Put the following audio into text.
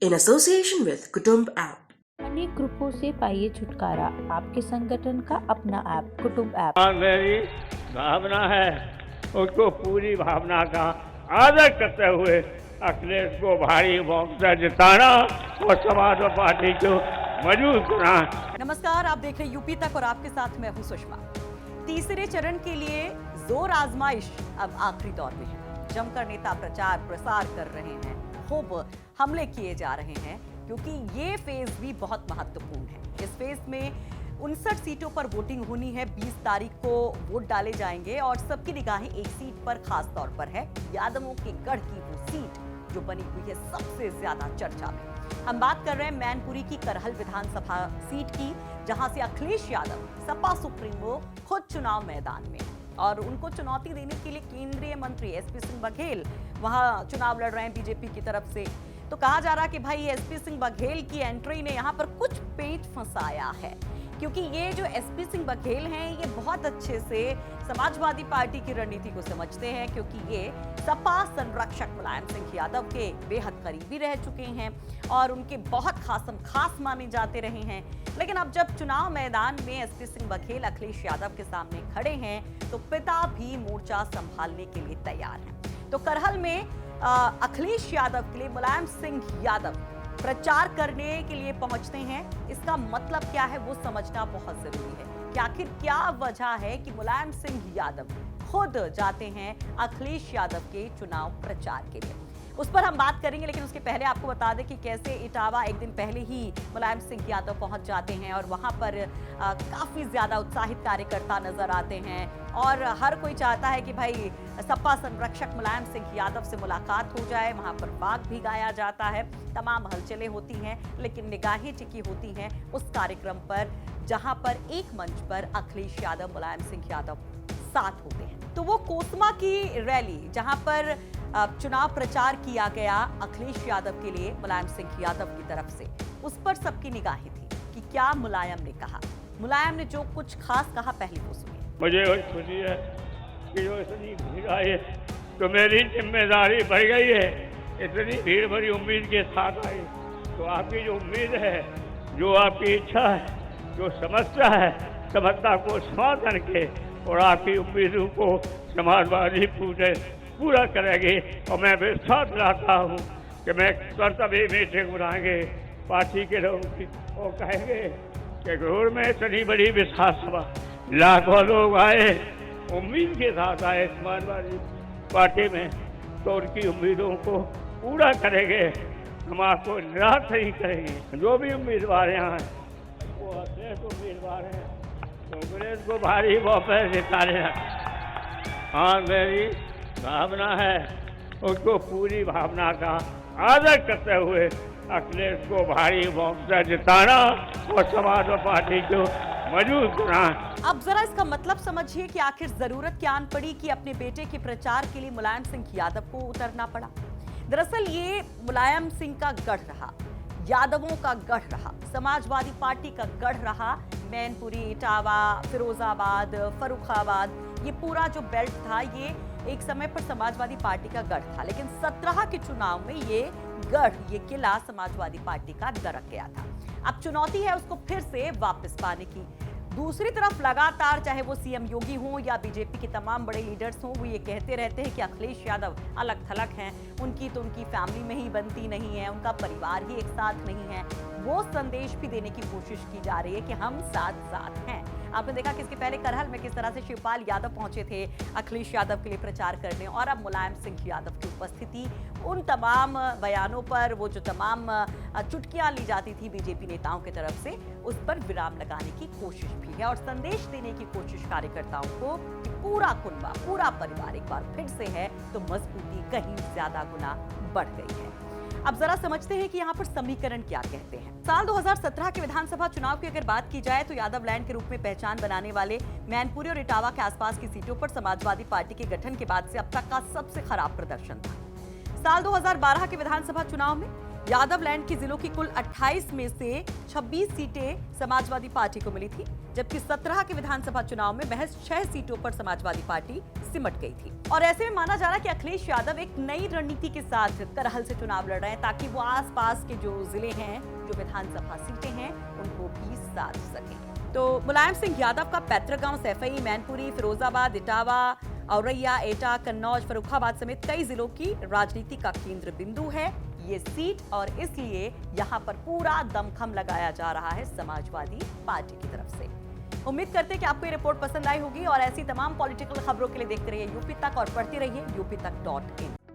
in association with Kutumb app. अनेक ग्रुपों से पाइए छुटकारा, आपके संगठन का अपना ऐप कुटुंब ऐप। और मेरी भावना है उसको पूरी भावना का आदर करते हुए अखिलेश को भारी बहुमत जिताना और समाजवादी पार्टी को मजबूत करना। नमस्कार, आप देख रहे यूपी तक और आपके साथ मैं हूं सुषमा। तीसरे चरण के लिए जोर आजमाइश अब आखिरी दौर में है। जमकर नेता प्रचार प्रसार कर रहे हैं, खूब हमले किए जा रहे हैं, क्योंकि ये फेज भी बहुत महत्वपूर्ण है। इस फेज में 59 सीटों पर वोटिंग होनी है। 20 तारीख को वोट डाले जाएंगे और सबकी निगाहें एक सीट पर खास तौर पर है, यादवों के गढ़ की वो सीट जो बनी हुई है सबसे ज्यादा चर्चा में। हम बात कर रहे हैं मैनपुरी की करहल विधानसभा सीट की, जहां से अखिलेश यादव सपा सुप्रीमो खुद चुनाव मैदान में, और उनको चुनौती देने के लिए केंद्रीय मंत्री एसपी सिंह बघेल वहां चुनाव लड़ रहे हैं बीजेपी की तरफ से। तो कहा जा रहा है कि भाई एसपी सिंह बघेल की एंट्री ने यहां पर कुछ पेट फंसाया है, क्योंकि ये जो एसपी सिंह बघेल हैं ये बहुत अच्छे से समाजवादी पार्टी की रणनीति को समझते हैं, क्योंकि ये सपा संरक्षक मुलायम सिंह यादव के बेहद करीबी रह चुके हैं और उनके बहुत खास माने जाते रहे हैं। लेकिन अब जब चुनाव मैदान में एसपी सिंह बघेल अखिलेश यादव के सामने खड़े हैं, तो पिता भी मोर्चा संभालने के लिए तैयार हैं। तो करहल में अखिलेश यादव के लिए मुलायम सिंह यादव प्रचार करने के लिए पहुंचते हैं। इसका मतलब क्या है वो समझना बहुत जरूरी है कि आखिर क्या वजह है कि मुलायम सिंह यादव खुद जाते हैं अखिलेश यादव के चुनाव प्रचार के लिए। उस पर हम बात करेंगे, लेकिन उसके पहले आपको बता दें कि कैसे इटावा एक दिन पहले ही मुलायम सिंह यादव पहुंच जाते हैं और वहां पर काफी ज्यादा उत्साहित कार्यकर्ता नजर आते हैं और हर कोई चाहता है कि भाई सपा संरक्षक मुलायम सिंह यादव से मुलाकात हो जाए। वहां पर बाग भी गाया जाता है, तमाम हलचलें होती हैं, लेकिन निगाहें टिकी होती हैं उस कार्यक्रम पर जहां पर एक मंच पर अखिलेश यादव मुलायम सिंह यादव साथ होते हैं। तो वो कोसमा की रैली जहां पर चुनाव प्रचार किया गया अखिलेश यादव के लिए मुलायम सिंह यादव की तरफ से, उस पर सबकी निगाहें थी कि क्या मुलायम ने कहा। मुलायम ने जो कुछ खास कहा, पहले वो सुनिए। मुझे खुशी है कि जो इतनी भीड़ आई है तो मेरी जिम्मेदारी बढ़ गई है। इतनी भीड़ भरी उम्मीद के साथ आई तो आपकी जो उम्मीद है, जो आपकी इच्छा है, जो समस्या है, समस्या को समाधान के और आपकी उम्मीदों को समाजवादी पूरा करेंगे। और मैं विश्वास दिलाता हूँ कि मैं कर्तव्य मीटिंग बुलाएंगे पार्टी के लोगों की और कहेंगे कि घोर में इतनी बड़ी विशाल सभा, लाखों लोग आए, उम्मीद के साथ आए समाजवादी पार्टी में, तो उनकी उम्मीदों को पूरा करेंगे। हम आपको निराश नहीं करेंगे। जो भी उम्मीदवार यहाँ हैं वो अशेष उम्मीदवार हैं, कांग्रेस को भारी बहुमत जिताने। हाँ, मेरी भावना है उसको पूरी भावना का आदर करते हुए अखिलेश को भारी बहुमत जिताना और समाजवादी पार्टी को मजबूत करना। अब जरा इसका मतलब समझिए कि आखिर जरूरत क्या आन पड़ी कि अपने बेटे के प्रचार के लिए मुलायम सिंह यादव को उतरना पड़ा। दरअसल ये मुलायम सिंह का गढ़ रहा, यादवों का गढ़ रहा, समाजवादी पार्टी का गढ़ रहा। मैनपुरी, इटावा, फिरोजाबाद, फर्रुखाबाद, ये पूरा जो बेल्ट था ये एक समय पर समाजवादी पार्टी का गढ़ था, लेकिन 17 के चुनाव में ये गढ़, ये किला समाजवादी पार्टी का दरक गया था। अब चुनौती है उसको फिर से वापस पाने की। दूसरी तरफ लगातार चाहे वो सीएम योगी हों या बीजेपी के तमाम बड़े लीडर्स हों, वो ये कहते रहते हैं कि अखिलेश यादव अलग थलग हैं, उनकी तो उनकी फैमिली में ही बनती नहीं है, उनका परिवार ही एक साथ नहीं है। वो संदेश भी देने की कोशिश की जा रही है कि हम साथ साथ हैं। आपने देखा कि इसके पहले करहल में किस तरह से शिवपाल यादव पहुंचे थे अखिलेश यादव के लिए प्रचार करने, और अब मुलायम सिंह यादव की उपस्थिति, उन तमाम बयानों पर वो जो तमाम चुटकियां ली जाती थी बीजेपी नेताओं की तरफ से, उस पर विराम लगाने की कोशिश भी है और संदेश देने की कोशिश कार्यकर्ताओं को कि पूरा कुनबा, पूरा परिवार एक बार फिर से है, तो मजबूती कहीं ज्यादा गुना बढ़ गई है। अब जरा समझते हैं कि यहाँ पर समीकरण क्या कहते हैं। साल 2017 के विधानसभा चुनाव की अगर बात की जाए तो यादव लैंड के रूप में पहचान बनाने वाले मैनपुरी और इटावा के आसपास की सीटों पर समाजवादी पार्टी के गठन के बाद से अब तक का सबसे खराब प्रदर्शन था। साल 2012 के विधानसभा चुनाव में यादव लैंड की जिलों की कुल 28 में से 26 सीटें समाजवादी पार्टी को मिली थी, जबकि 17 के विधानसभा चुनाव में महज 6 सीटों पर समाजवादी पार्टी सिमट गई थी। और ऐसे में माना जा रहा है कि अखिलेश यादव एक नई रणनीति के साथ करहल से चुनाव लड़ रहे हैं, ताकि वो आसपास के जो जिले हैं, जो विधानसभा सीटें हैं, उनको भी साध सकें। तो मुलायम सिंह यादव का पैतृक गांव सैफई, मैनपुरी, फिरोजाबाद, इटावा, औरैया, एटा, कन्नौज, फर्रुखाबाद समेत कई जिलों की राजनीति का केंद्र बिंदु है ये सीट, और इसलिए यहां पर पूरा दमखम लगाया जा रहा है समाजवादी पार्टी की तरफ से। उम्मीद करते हैं कि आपको ये रिपोर्ट पसंद आई होगी और ऐसी तमाम पॉलिटिकल खबरों के लिए देखते रहिए यूपी तक और पढ़ते रहिए UP तक.in।